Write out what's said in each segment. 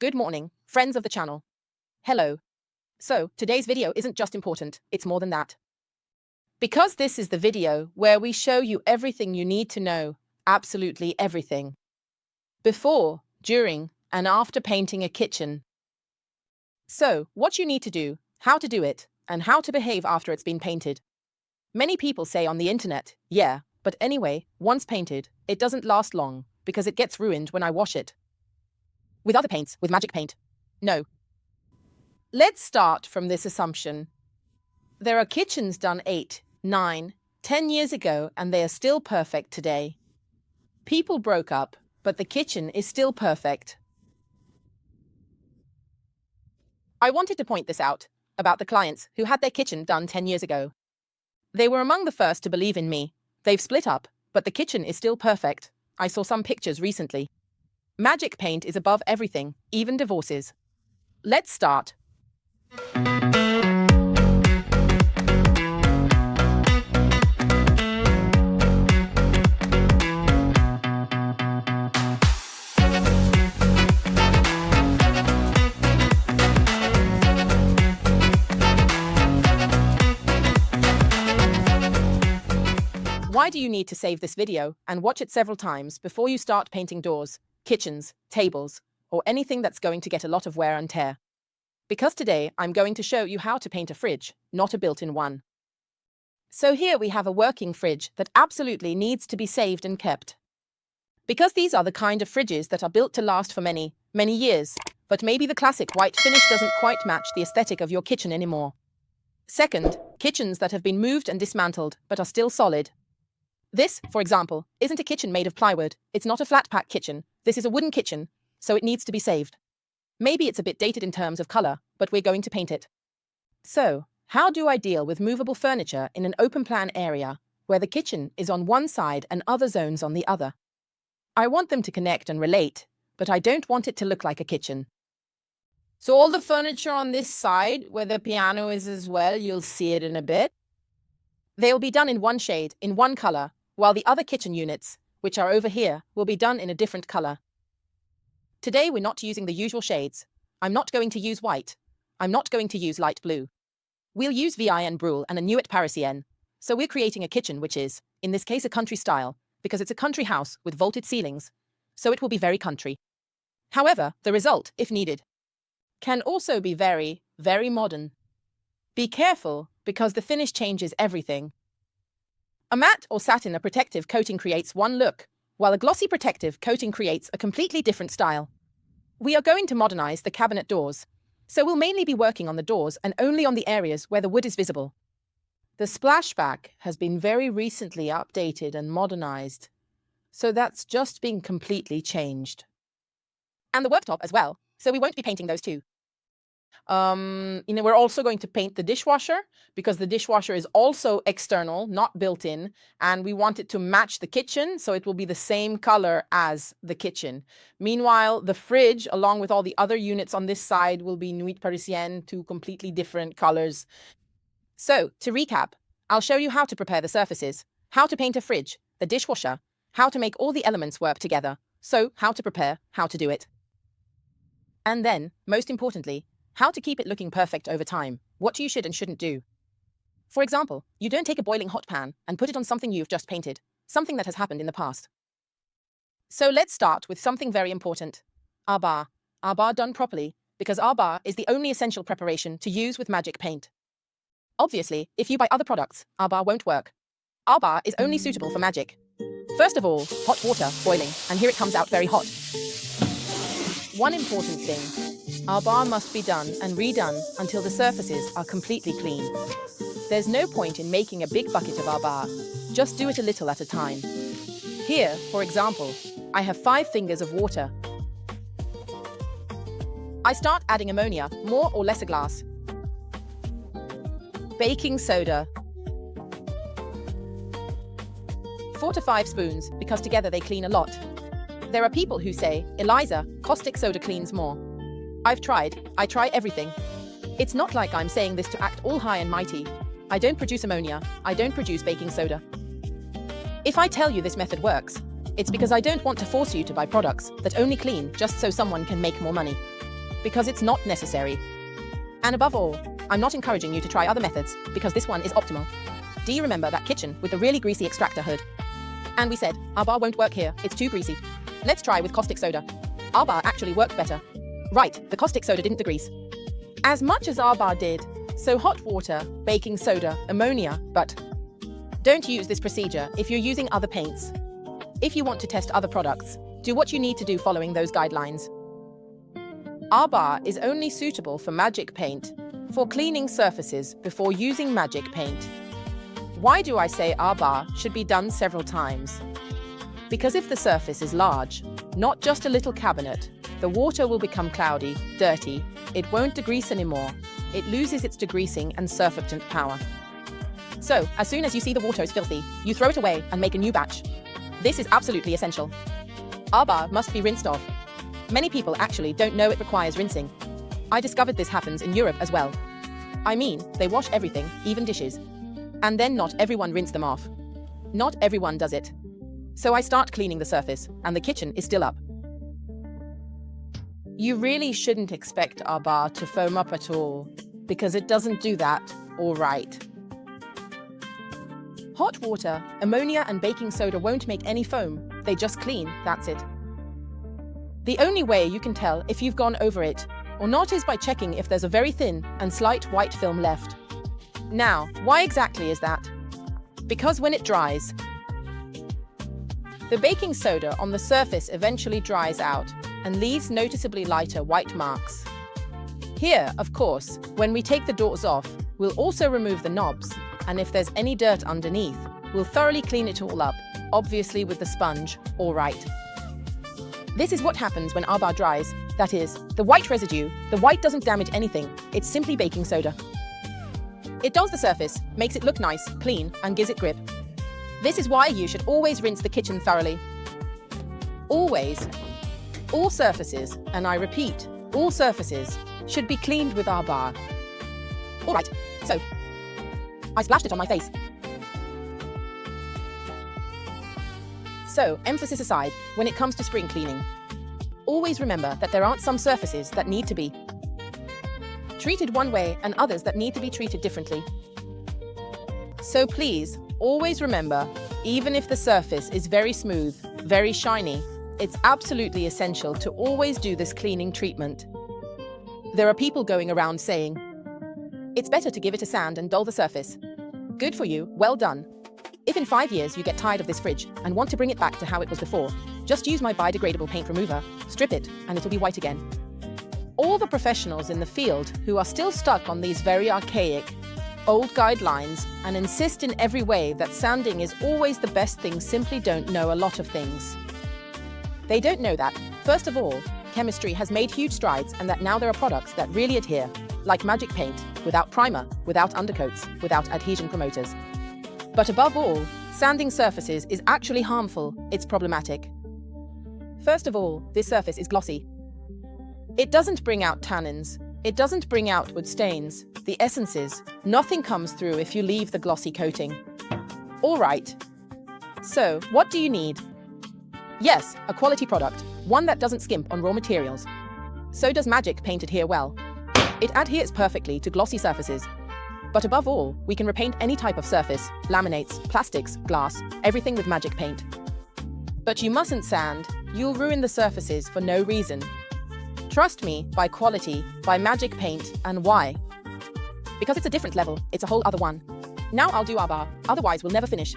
Good morning, friends of the channel. Hello. So, today's video isn't just important, it's more than that. Because this is the video where we show you everything you need to know, absolutely everything. Before, during, and after painting a kitchen. So, what you need to do, how to do it, and how to behave after it's been painted. Many people say on the internet, yeah, but anyway, once painted, it doesn't last long because it gets ruined when I wash it. With other paints, with Magic Paint. No. Let's start from this assumption. There are kitchens done 8, 9, 10 years ago and they are still perfect today. People broke up, but the kitchen is still perfect. I wanted to point this out about the clients who had their kitchen done 10 years ago. They were among the first to believe in me. They've split up, but the kitchen is still perfect. I saw some pictures recently. Magic Paint is above everything, even divorces. Let's start. Why do you need to save this video and watch it several times before you start painting doors, kitchens, tables, or anything that's going to get a lot of wear and tear? Because today I'm going to show you how to paint a fridge, not a built-in one. So here we have a working fridge that absolutely needs to be saved and kept. Because these are the kind of fridges that are built to last for many, many years, but maybe the classic white finish doesn't quite match the aesthetic of your kitchen anymore. Second, kitchens that have been moved and dismantled but are still solid. This, for example, isn't a kitchen made of plywood. It's not a flat-pack kitchen. This is a wooden kitchen, so it needs to be saved. Maybe it's a bit dated in terms of color, but we're going to paint it. So, how do I deal with movable furniture in an open-plan area where the kitchen is on one side and other zones on the other? I want them to connect and relate, but I don't want it to look like a kitchen. So all the furniture on this side, where the piano is as well, you'll see it in a bit. They'll be done in one shade, in one color, while the other kitchen units, which are over here, will be done in a different color. Today we're not using the usual shades. I'm not going to use white. I'm not going to use light blue. We'll use Vin Brulé and a Nuit Parisienne. So we're creating a kitchen which is, in this case, a country style, because it's a country house with vaulted ceilings. So it will be very country. However, the result, if needed, can also be very, very modern. Be careful, because the finish changes everything. A matte or satin or protective coating creates one look, while a glossy protective coating creates a completely different style. We are going to modernize the cabinet doors, so we'll mainly be working on the doors and only on the areas where the wood is visible. The splashback has been very recently updated and modernized, so that's just been completely changed. And the worktop as well, so we won't be painting those too. We're also going to paint the dishwasher because the dishwasher is also external, not built in, and we want it to match the kitchen, so it will be the same color as the kitchen. Meanwhile, the fridge, along with all the other units on this side, will be Nuit Parisienne, two completely different colors. So, to recap, I'll show you how to prepare the surfaces, how to paint a fridge, the dishwasher, how to make all the elements work together, so how to prepare, how to do it. And then, most importantly, how to keep it looking perfect over time, what you should and shouldn't do. For example, you don't take a boiling hot pan and put it on something you've just painted, something that has happened in the past. So let's start with something very important. Our bar. Our bar done properly, because our bar is the only essential preparation to use with Magic Paint. Obviously, if you buy other products, our bar won't work. Our bar is only suitable for Magic. First of all, hot water boiling, and here it comes out very hot. One important thing. Our bar must be done and redone until the surfaces are completely clean. There's no point in making a big bucket of our bar. Just do it a little at a time. Here, for example, I have 5 fingers of water. I start adding ammonia, more or less a glass. Baking soda. 4 to 5 spoons, because together they clean a lot. There are people who say, Elisa, caustic soda cleans more. I've tried. I try everything. It's not like I'm saying this to act all high and mighty. I don't produce ammonia. I don't produce baking soda. If I tell you this method works, it's because I don't want to force you to buy products that only clean just so someone can make more money. because it's not necessary. And above all, I'm not encouraging you to try other methods because this one is optimal. Do you remember that kitchen with the really greasy extractor hood? And we said, our bar won't work here, it's too greasy. Let's try with caustic soda. Our bar actually worked better. Right, the caustic soda didn't degrease as much as our bar did. So hot water, baking soda, ammonia, but don't use this procedure if you're using other paints. If you want to test other products, do what you need to do following those guidelines. Our bar is only suitable for Magic Paint for cleaning surfaces before using Magic Paint. Why do I say our bar should be done several times? Because if the surface is large, not just a little cabinet, the water will become cloudy, dirty, it won't degrease anymore. It loses its degreasing and surfactant power. So, as soon as you see the water is filthy, you throw it away and make a new batch. This is absolutely essential. Our bar must be rinsed off. Many people actually don't know it requires rinsing. I discovered this happens in Europe as well. I mean, they wash everything, even dishes. And then not everyone rinse them off. Not everyone does it. So I start cleaning the surface, and the kitchen is still up. You really shouldn't expect our bar to foam up at all, because it doesn't do that, all right. Hot water, ammonia and baking soda won't make any foam, they just clean, that's it. The only way you can tell if you've gone over it or not is by checking if there's a very thin and slight white film left. Now, why exactly is that? Because when it dries, the baking soda on the surface eventually dries out and leaves noticeably lighter white marks. Here, of course, when we take the doors off, we'll also remove the knobs, and if there's any dirt underneath, we'll thoroughly clean it all up, obviously with the sponge, all right. This is what happens when our bar dries, that is, the white residue, the white doesn't damage anything, it's simply baking soda. It dulls the surface, makes it look nice, clean, and gives it grip. This is why you should always rinse the kitchen thoroughly. Always. All surfaces, and I repeat, all surfaces, should be cleaned with our bar. All right, so I splashed it on my face. So, emphasis aside, when it comes to spring cleaning, always remember that there aren't some surfaces that need to be treated one way and others that need to be treated differently. So please, always remember, even if the surface is very smooth, very shiny, it's absolutely essential to always do this cleaning treatment. There are people going around saying, it's better to give it a sand and dull the surface. Good for you, well done. If in 5 years you get tired of this fridge and want to bring it back to how it was before, just use my biodegradable paint remover, strip it, and it'll be white again. All the professionals in the field who are still stuck on these very archaic, old guidelines and insist in every way that sanding is always the best thing simply don't know a lot of things. They don't know that, first of all, chemistry has made huge strides and that now there are products that really adhere, like Magic Paint, without primer, without undercoats, without adhesion promoters. But above all, sanding surfaces is actually harmful, it's problematic. First of all, this surface is glossy. It doesn't bring out tannins, it doesn't bring out wood stains, the essences, nothing comes through if you leave the glossy coating. All right. So, what do you need? Yes, a quality product, one that doesn't skimp on raw materials. So does Magic Paint adhere well. It adheres perfectly to glossy surfaces. But above all, we can repaint any type of surface, laminates, plastics, glass, everything with Magic Paint. But you mustn't sand, you'll ruin the surfaces for no reason. Trust me, by quality, by Magic Paint, and why? Because it's a different level, it's a whole other one. Now I'll do our bar, otherwise we'll never finish.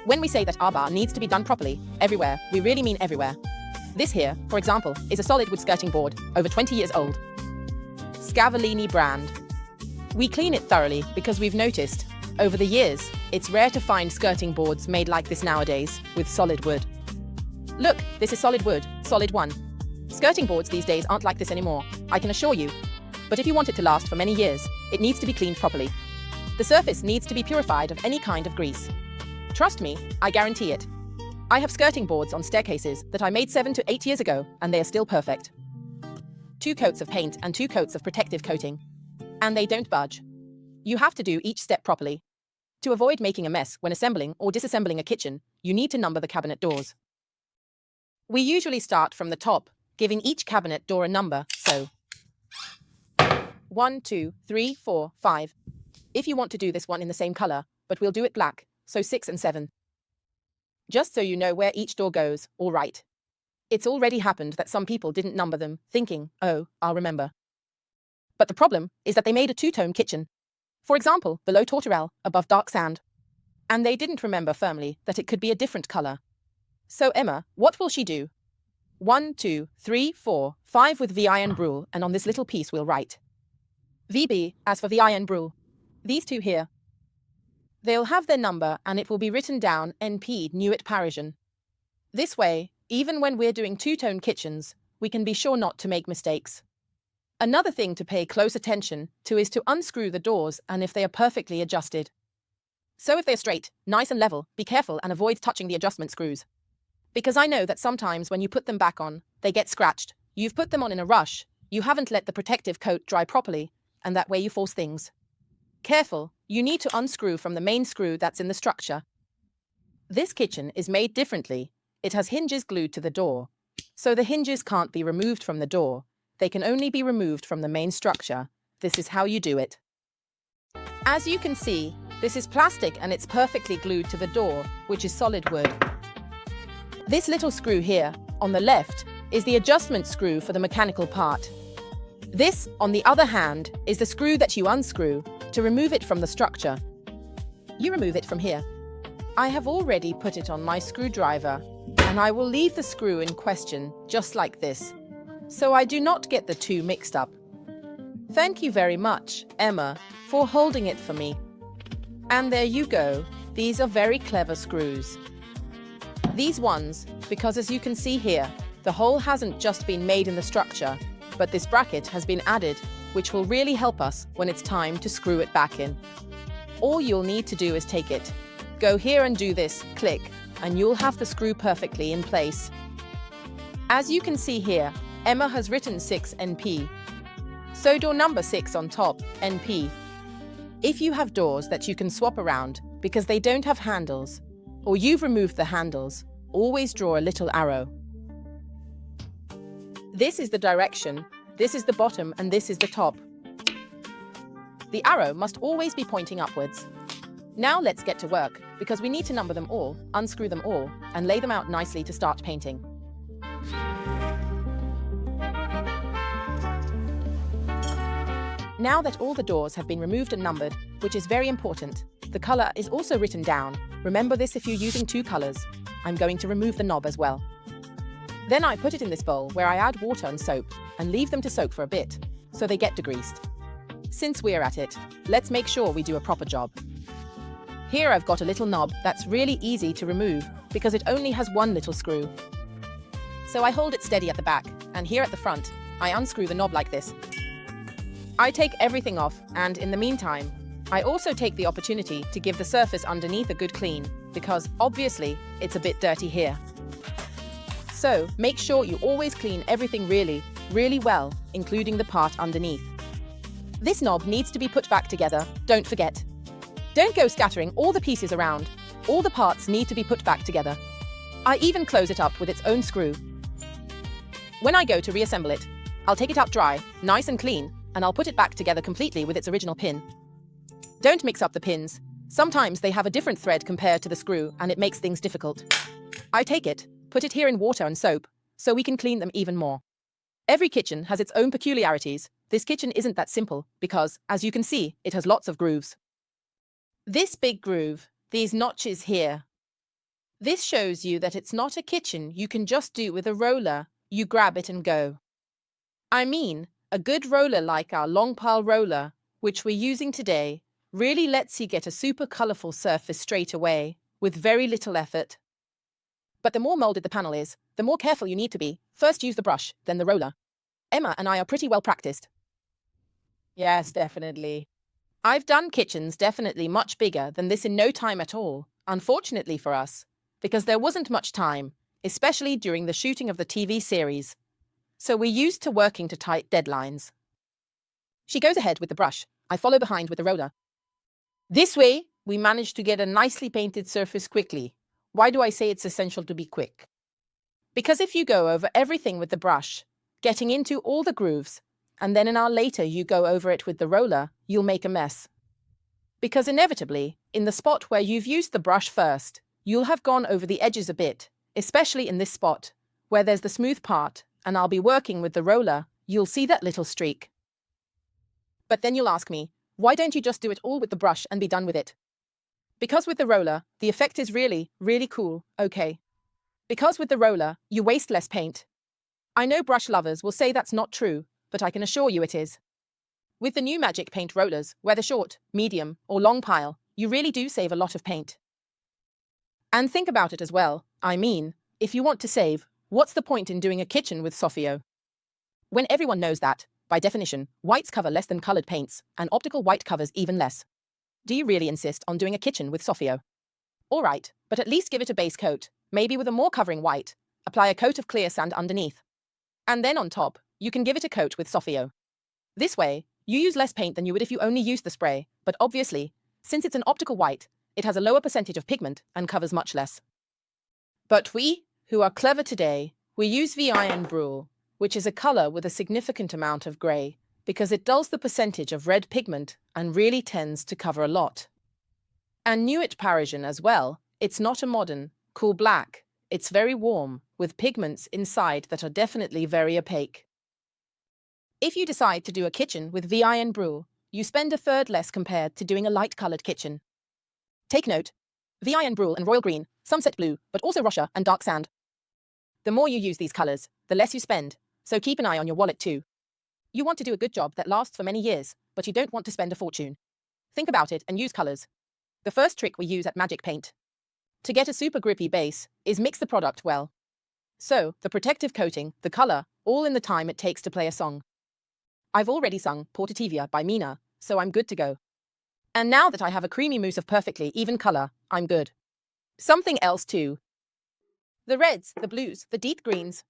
When we say that our bar needs to be done properly, everywhere, we really mean everywhere. This here, for example, is a solid wood skirting board, over 20 years old. Scavellini brand. We clean it thoroughly because we've noticed, over the years, it's rare to find skirting boards made like this nowadays, with solid wood. Look, this is solid wood, solid one. Skirting boards these days aren't like this anymore, I can assure you. But if you want it to last for many years, it needs to be cleaned properly. The surface needs to be purified of any kind of grease. Trust me, I guarantee it. I have skirting boards on staircases that I made 7 to 8 years ago, and they are still perfect. 2 coats of paint and 2 coats of protective coating. And they don't budge. You have to do each step properly. To avoid making a mess when assembling or disassembling a kitchen, you need to number the cabinet doors. We usually start from the top, giving each cabinet door a number, so 1, 2, 3, 4, 5. If you want to do this one in the same color, but we'll do it black, so 6 and 7. Just so you know where each door goes, all right. It's already happened that some people didn't number them, thinking, oh, I'll remember. But the problem is that they made a two-tone kitchen. For example, below torturelle, above dark sand. And they didn't remember firmly that it could be a different color. So Emma, what will she do? 1, 2, 3, 4, 5 with Vin Brulé, and on this little piece we'll write VB, as for Vin Brulé. These two here. They'll have their number and it will be written down NP Nuit Parisienne. This way, even when we're doing two-tone kitchens, we can be sure not to make mistakes. Another thing to pay close attention to is to unscrew the doors and if they are perfectly adjusted. So if they're straight, nice and level, be careful and avoid touching the adjustment screws. Because I know that sometimes when you put them back on, they get scratched. You've put them on in a rush, you haven't let the protective coat dry properly, and that way you force things. Careful, you need to unscrew from the main screw that's in the structure. This kitchen is made differently. It has hinges glued to the door. So the hinges can't be removed from the door. They can only be removed from the main structure. This is how you do it. As you can see, this is plastic and it's perfectly glued to the door, which is solid wood. This little screw here, on the left, is the adjustment screw for the mechanical part. This, on the other hand, is the screw that you unscrew to remove it from the structure. You remove it from here. I have already put it on my screwdriver, and I will leave the screw in question just like this, so I do not get the two mixed up. Thank you very much, Emma, for holding it for me. And there you go, these are very clever screws. These ones, because as you can see here, the hole hasn't just been made in the structure, but this bracket has been added, which will really help us when it's time to screw it back in. All you'll need to do is take it. Go here and do this, click, and you'll have the screw perfectly in place. As you can see here, Emma has written 6 NP. So door number 6 on top, NP. If you have doors that you can swap around because they don't have handles, or you've removed the handles, always draw a little arrow. This is the direction, this is the bottom, and this is the top. The arrow must always be pointing upwards. Now let's get to work, because we need to number them all, unscrew them all, and lay them out nicely to start painting. Now that all the doors have been removed and numbered, which is very important, the color is also written down. Remember this if you're using two colors. I'm going to remove the knob as well. Then I put it in this bowl where I add water and soap and leave them to soak for a bit, so they get degreased. Since we're at it, let's make sure we do a proper job. Here I've got a little knob that's really easy to remove because it only has one little screw. So I hold it steady at the back, and here at the front, I unscrew the knob like this. I take everything off, and in the meantime, I also take the opportunity to give the surface underneath a good clean, because obviously it's a bit dirty here. So make sure you always clean everything really, really well, including the part underneath. This knob needs to be put back together, don't forget. Don't go scattering all the pieces around. All the parts need to be put back together. I even close it up with its own screw. When I go to reassemble it, I'll take it out dry, nice and clean, and I'll put it back together completely with its original pin. Don't mix up the pins. Sometimes they have a different thread compared to the screw, and it makes things difficult. I take it, put it here in water and soap, so we can clean them even more. Every kitchen has its own peculiarities. This kitchen isn't that simple because, as you can see, it has lots of grooves. This big groove, these notches here. This shows you that it's not a kitchen you can just do with a roller. You grab it and go. I mean, a good roller like our long pile roller, which we're using today, really lets you get a super colorful surface straight away, with very little effort. But the more molded the panel is, the more careful you need to be. First use the brush, then the roller. Emma and I are pretty well practiced. Yes, definitely. I've done kitchens definitely much bigger than this in no time at all, unfortunately for us, because there wasn't much time, especially during the shooting of the TV series. So we're used to working to tight deadlines. She goes ahead with the brush. I follow behind with the roller. This way, we manage to get a nicely painted surface quickly. Why do I say it's essential to be quick? Because if you go over everything with the brush, getting into all the grooves, and then an hour later you go over it with the roller, you'll make a mess. Because inevitably, in the spot where you've used the brush first, you'll have gone over the edges a bit, especially in this spot, where there's the smooth part, and I'll be working with the roller, you'll see that little streak. But then you'll ask me, why don't you just do it all with the brush and be done with it? Because with the roller, the effect is really, really cool, okay? Because with the roller, you waste less paint. I know brush lovers will say that's not true, but I can assure you it is. With the new Magic Paint rollers, whether short, medium, or long pile, you really do save a lot of paint. And think about it as well. I mean, if you want to save, what's the point in doing a kitchen with Sophio? When everyone knows that, by definition, whites cover less than colored paints, and optical white covers even less. Do you really insist on doing a kitchen with Sophio? All right, but at least give it a base coat, maybe with a more covering white. Apply a coat of clear sand underneath. And then on top, you can give it a coat with Sophio. This way, you use less paint than you would if you only used the spray, but obviously, since it's an optical white, it has a lower percentage of pigment and covers much less. But we, who are clever today, we use Vin Brulé, which is a color with a significant amount of gray, because it dulls the percentage of red pigment and really tends to cover a lot. And Nuit Parisienne as well, it's not a modern, cool black, it's very warm, with pigments inside that are definitely very opaque. If you decide to do a kitchen with Vin Brulé, you spend a third less compared to doing a light-colored kitchen. Take note, Vin Brulé and royal green, sunset blue, but also Russia and dark sand. The more you use these colors, the less you spend, so keep an eye on your wallet too. You want to do a good job that lasts for many years, but you don't want to spend a fortune. Think about it and use colors. The first trick we use at Magic Paint to get a super grippy base is mix the product well. So, the protective coating, the color, all in the time it takes to play a song. I've already sung Portativia by Mina, so I'm good to go. And now that I have a creamy mousse of perfectly even color, I'm good. Something else too. The reds, the blues, the deep greens.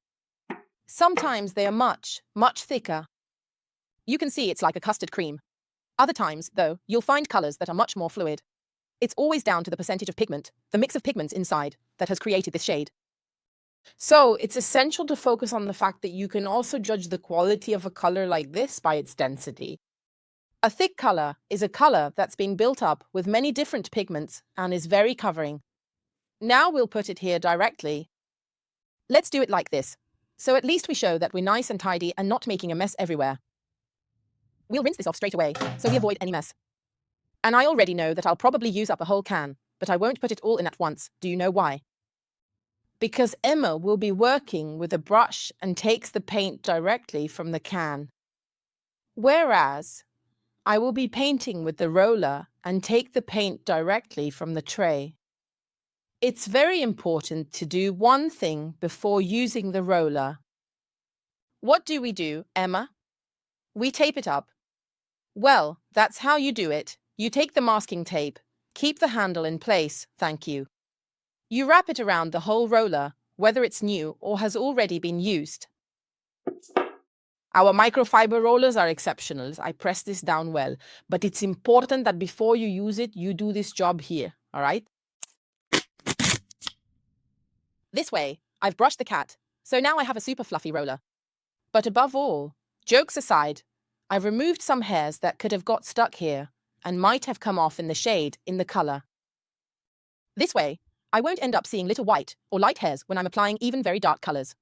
Sometimes they are much, much thicker. You can see it's like a custard cream. Other times, though, you'll find colors that are much more fluid. It's always down to the percentage of pigment, the mix of pigments inside, that has created this shade. So it's essential to focus on the fact that you can also judge the quality of a color like this by its density. A thick color is a color that's been built up with many different pigments and is very covering. Now we'll put it here directly. Let's do it like this, so at least we show that we're nice and tidy and not making a mess everywhere. We'll rinse this off straight away, so we avoid any mess. And I already know that I'll probably use up a whole can, but I won't put it all in at once. Do you know why? Because Emma will be working with a brush and takes the paint directly from the can. Whereas, I will be painting with the roller and take the paint directly from the tray. It's very important to do one thing before using the roller. What do we do, Emma? We tape it up. Well, that's how you do it. You take the masking tape, keep the handle in place, thank you. You wrap it around the whole roller, whether it's new or has already been used. Our microfiber rollers are exceptional. I press this down well, but it's important that before you use it, you do this job here, all right? This way, I've brushed the cat, so now I have a super fluffy roller. But above all, jokes aside, I've removed some hairs that could have got stuck here and might have come off in the shade in the color. This way, I won't end up seeing little white or light hairs when I'm applying even very dark colors.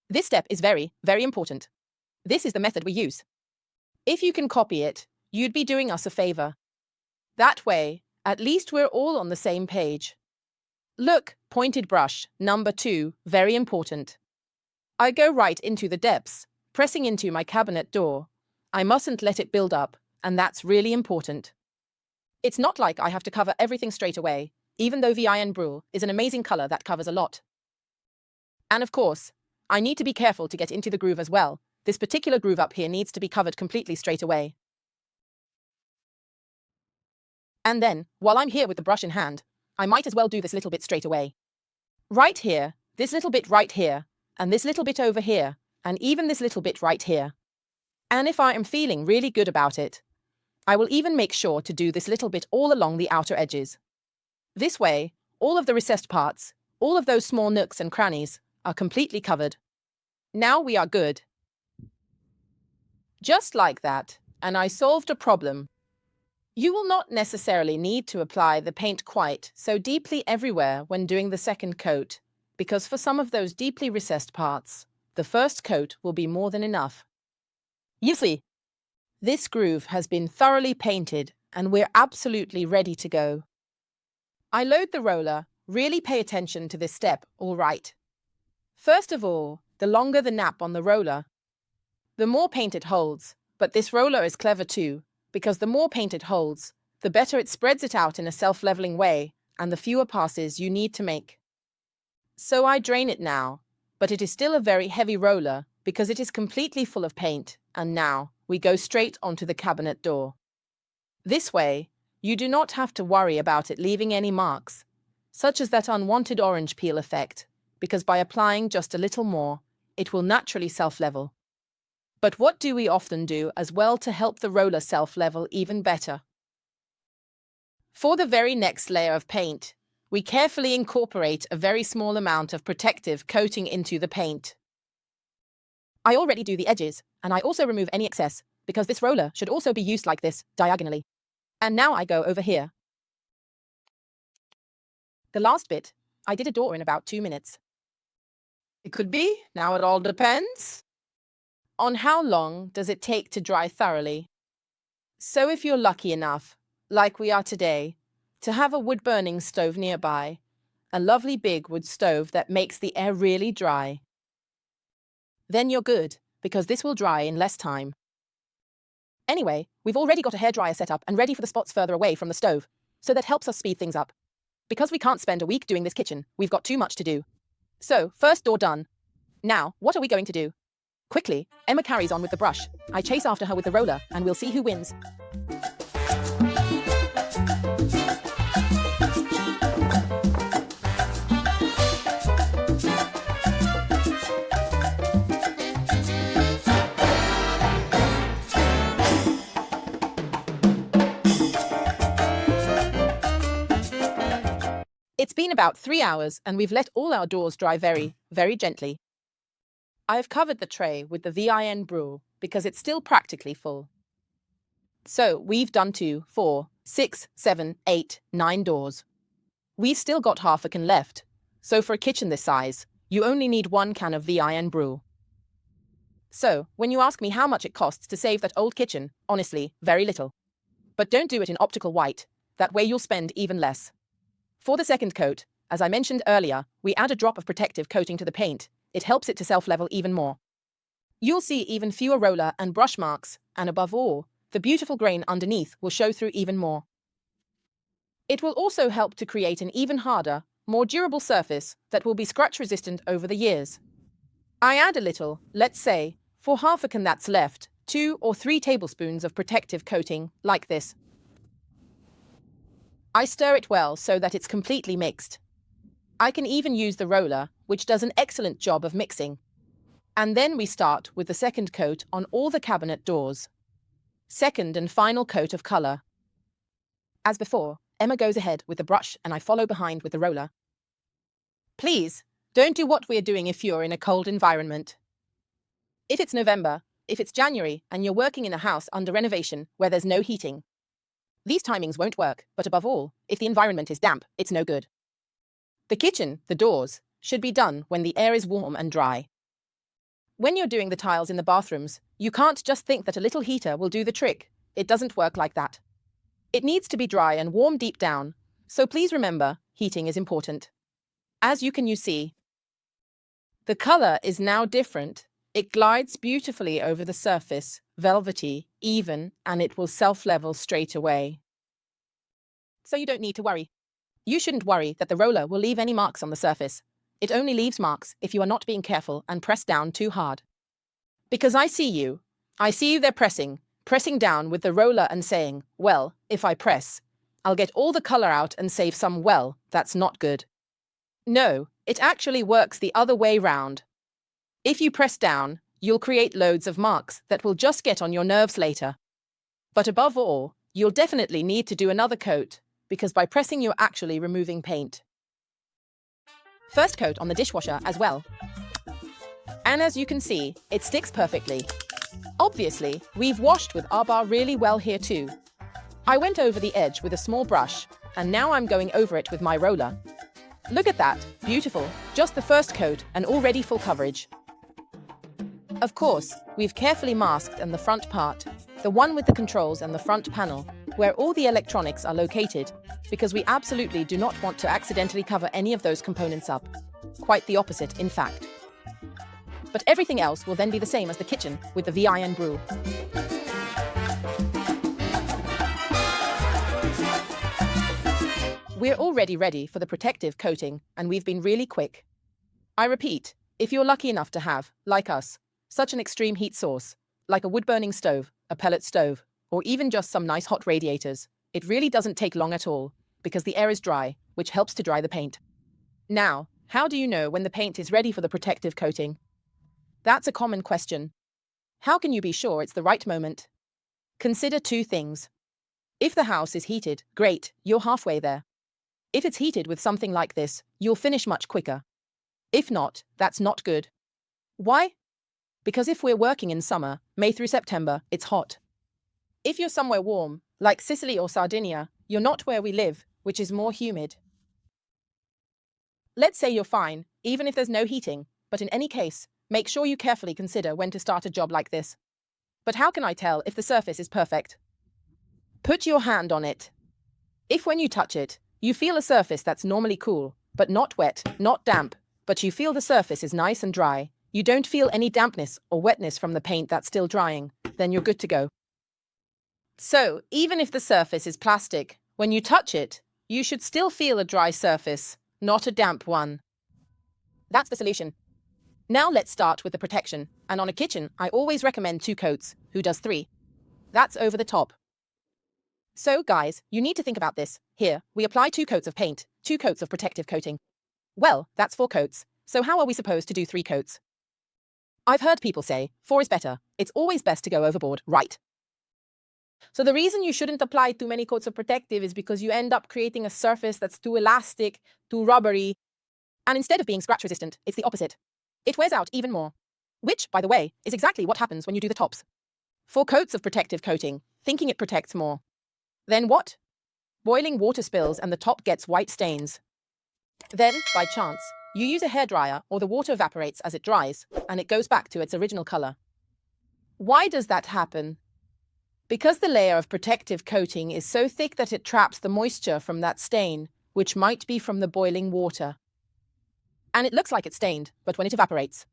This step is very, very important. This is the method we use. If you can copy it, you'd be doing us a favor. That way, at least we're all on the same page. Look, pointed brush, number 2, very important. I go right into the depths, pressing into my cabinet door. I mustn't let it build up, and that's really important. It's not like I have to cover everything straight away, even though Vin Brulé is an amazing color that covers a lot. And of course, I need to be careful to get into the groove as well. This particular groove up here needs to be covered completely straight away. And then, while I'm here with the brush in hand, I might as well do this little bit straight away. Right here, this little bit right here, and this little bit over here, and even this little bit right here. And if I am feeling really good about it, I will even make sure to do this little bit all along the outer edges. This way, all of the recessed parts, all of those small nooks and crannies, are completely covered. Now we are good. Just like that, and I solved a problem. You will not necessarily need to apply the paint quite so deeply everywhere when doing the second coat, because for some of those deeply recessed parts, the first coat will be more than enough. You see, this groove has been thoroughly painted and we're absolutely ready to go. I load the roller. Really pay attention to this step, all right. First of all, the longer the nap on the roller, the more paint it holds, but this roller is clever too, because the more paint it holds, the better it spreads it out in a self-leveling way and the fewer passes you need to make. So I drain it now, but it is still a very heavy roller because it is completely full of paint, and now we go straight onto the cabinet door. This way, you do not have to worry about it leaving any marks, such as that unwanted orange peel effect, because by applying just a little more, it will naturally self-level. But what do we often do as well to help the roller self-level even better? For the very next layer of paint, we carefully incorporate a very small amount of protective coating into the paint. I already do the edges, and I also remove any excess, because this roller should also be used like this, diagonally. And now I go over here. The last bit, I did a door in about 2 minutes. It could be, now it all depends on how long does it take to dry thoroughly. So if you're lucky enough, like we are today, to have a wood-burning stove nearby, a lovely big wood stove that makes the air really dry, then you're good, because this will dry in less time. Anyway, we've already got a hairdryer set up and ready for the spots further away from the stove, so that helps us speed things up. Because we can't spend a week doing this kitchen, we've got too much to do. So, first door done. Now, what are we going to do? Quickly, Emma carries on with the brush. I chase after her with the roller, and we'll see who wins. It's been about 3 hours and we've let all our doors dry very, very gently. I've covered the tray with the Vin Brulé because it's still practically full. So we've done 2, 4, 6, 7, 8, 9 doors. We've still got half a can left. So for a kitchen this size, you only need 1 can of Vin Brulé. So when you ask me how much it costs to save that old kitchen, honestly, very little. But don't do it in optical white. That way you'll spend even less. For the second coat, as I mentioned earlier, we add a drop of protective coating to the paint. It helps it to self-level even more. You'll see even fewer roller and brush marks, and above all, the beautiful grain underneath will show through even more. It will also help to create an even harder, more durable surface that will be scratch-resistant over the years. I add a little, let's say, for half a can that's left, 2 or 3 tablespoons of protective coating, like this. I stir it well so that it's completely mixed. I can even use the roller, which does an excellent job of mixing. And then we start with the second coat on all the cabinet doors. Second and final coat of color. As before, Emma goes ahead with the brush and I follow behind with the roller. Please, don't do what we're doing if you're in a cold environment. If it's November, if it's January, and you're working in a house under renovation where there's no heating, these timings won't work, but above all, if the environment is damp, it's no good. The kitchen, the doors, should be done when the air is warm and dry. When you're doing the tiles in the bathrooms, you can't just think that a little heater will do the trick. It doesn't work like that. It needs to be dry and warm deep down, so please remember, heating is important. As you can see, the color is now different. It glides beautifully over the surface, velvety, even, and it will self-level straight away. So you don't need to worry. You shouldn't worry that the roller will leave any marks on the surface. It only leaves marks if you are not being careful and press down too hard. Because I see you there pressing down with the roller and saying, well, if I press, I'll get all the color out and save some. Well, that's not good. No, it actually works the other way round. If you press down, you'll create loads of marks that will just get on your nerves later. But above all, You'll definitely need to do another coat, because by pressing you're actually removing paint. First coat on the dishwasher as well. And as you can see, it sticks perfectly. Obviously, we've washed with our bar really well here too. I went over the edge with a small brush, and now I'm going over it with my roller. Look at that, beautiful, just the first coat and already full coverage. Of course, we've carefully masked and the front part, the one with the controls and the front panel, where all the electronics are located, because we absolutely do not want to accidentally cover any of those components up. Quite the opposite, in fact. But everything else will then be the same as the kitchen with the Vin Brulé. We're already ready for the protective coating, and we've been really quick. I repeat, if you're lucky enough to have, like us, such an extreme heat source, like a wood-burning stove, a pellet stove, or even just some nice hot radiators, it really doesn't take long at all, because the air is dry, which helps to dry the paint. Now, how do you know when the paint is ready for the protective coating? That's a common question. How can you be sure it's the right moment? Consider two things. If the house is heated, great, you're halfway there. If it's heated with something like this, you'll finish much quicker. If not, that's not good. Why? Because if we're working in summer, May through September, it's hot. If you're somewhere warm, like Sicily or Sardinia, you're not where we live, which is more humid. Let's say you're fine, even if there's no heating, but in any case, make sure you carefully consider when to start a job like this. But how can I tell if the surface is perfect? Put your hand on it. If when you touch it, you feel a surface that's normally cool, but not wet, not damp, but you feel the surface is nice and dry, you don't feel any dampness or wetness from the paint that's still drying, then you're good to go. So, even if the surface is plastic, when you touch it, you should still feel a dry surface, not a damp one. That's the solution. Now let's start with the protection, and on a kitchen, I always recommend 2 coats. Who does 3? That's over the top. So, guys, you need to think about this. Here, we apply 2 coats of paint, 2 coats of protective coating. Well, that's 4 coats, so how are we supposed to do 3 coats? I've heard people say, 4 is better. It's always best to go overboard, right? So the reason you shouldn't apply too many coats of protective is because you end up creating a surface that's too elastic, too rubbery, and instead of being scratch resistant, it's the opposite. It wears out even more. Which, by the way, is exactly what happens when you do the tops. 4 coats of protective coating, thinking it protects more. Then what? Boiling water spills and the top gets white stains. Then, by chance, you use a hairdryer or the water evaporates as it dries, and it goes back to its original color. Why does that happen? Because the layer of protective coating is so thick that it traps the moisture from that stain, which might be from the boiling water. And it looks like it's stained, but when it evaporates,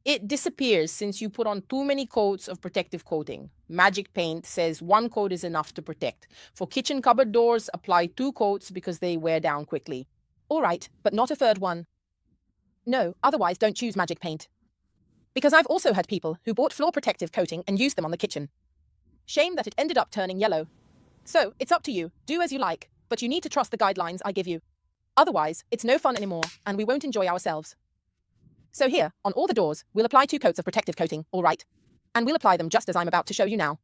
it disappears since you put on too many coats of protective coating. Magic Paint says 1 coat is enough to protect. For kitchen cupboard doors, apply 2 coats because they wear down quickly. All right, but not a 3rd one. No, otherwise don't choose Magic Paint. Because I've also had people who bought floor protective coating and used them on the kitchen. Shame that it ended up turning yellow. So, it's up to you, do as you like, but you need to trust the guidelines I give you. Otherwise, it's no fun anymore, and we won't enjoy ourselves. So here, on all the doors, we'll apply 2 coats of protective coating, all right? And we'll apply them just as I'm about to show you now.